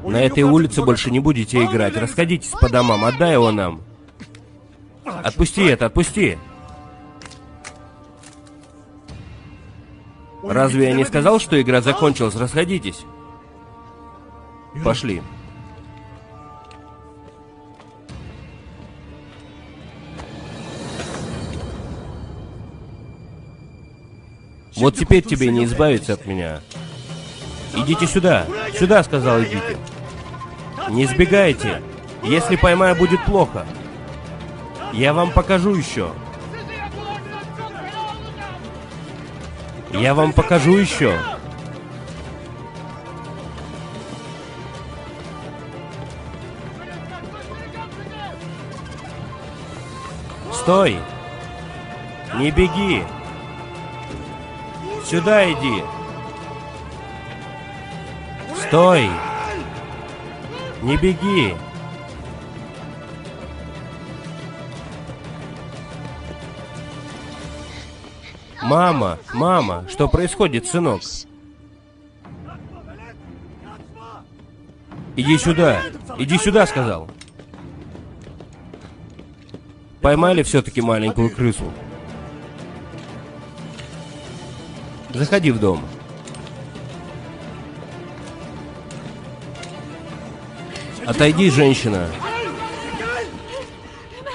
На этой улице больше не будете играть. Расходитесь по домам, отдай его нам. Отпусти это, отпусти. Разве я не сказал, что игра закончилась? Расходитесь. Пошли. Вот теперь тебе не избавиться от меня. Идите сюда. Сюда, сказал, идите. Не сбегайте. Если поймаю, будет плохо. Я вам покажу еще. Я вам покажу еще. Стой! Не беги! Сюда иди! Стой! Не беги! Мама, мама, что происходит, сынок? Иди сюда, сказал. Поймали все-таки маленькую крысу. Заходи в дом. Отойди, женщина.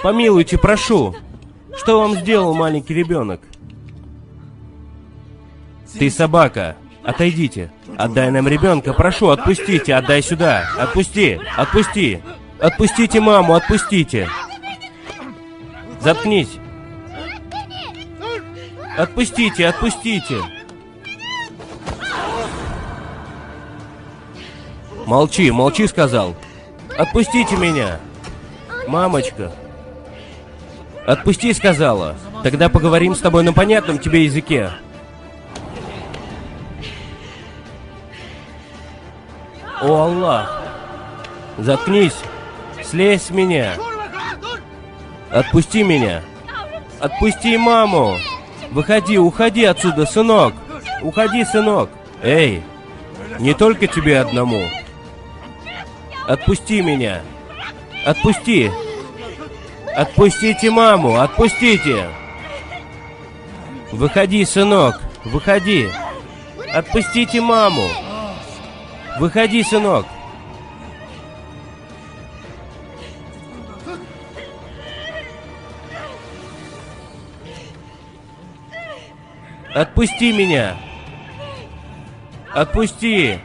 Помилуйте, прошу. Что вам сделал маленький ребенок? Ты собака. Отойдите. Отдай нам ребенка. Прошу, отпустите. Отдай сюда. Отпусти. Отпусти. Отпустите маму. Отпустите. Заткнись. Отпустите. Отпустите. Молчи. Молчи, сказал. Отпустите меня. Мамочка. Отпусти, сказала. Тогда поговорим с тобой на понятном тебе языке. О, Аллах! Заткнись! Слезь с меня! Отпусти меня! Отпусти маму! Выходи, уходи отсюда, сынок! Уходи, сынок! Эй! Не только тебе одному! Отпусти меня! Отпусти! Отпустите маму! Отпустите! Выходи, сынок! Выходи! Отпустите маму! Выходи, сынок! Отпусти меня! Отпусти!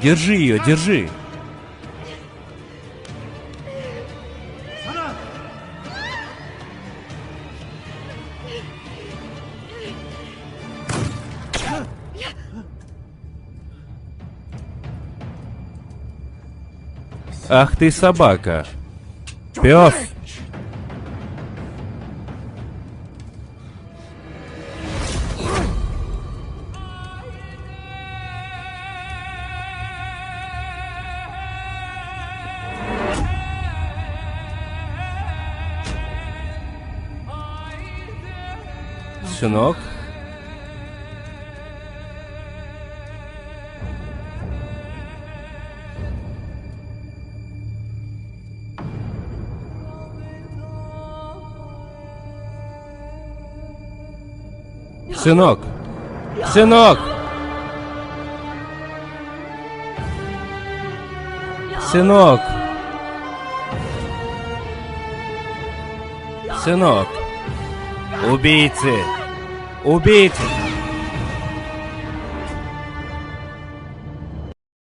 Держи ее, держи! Ах ты собака! Пес! Сынок? Сынок! Сынок! Сынок! Сынок! Убийцы! Убийцы!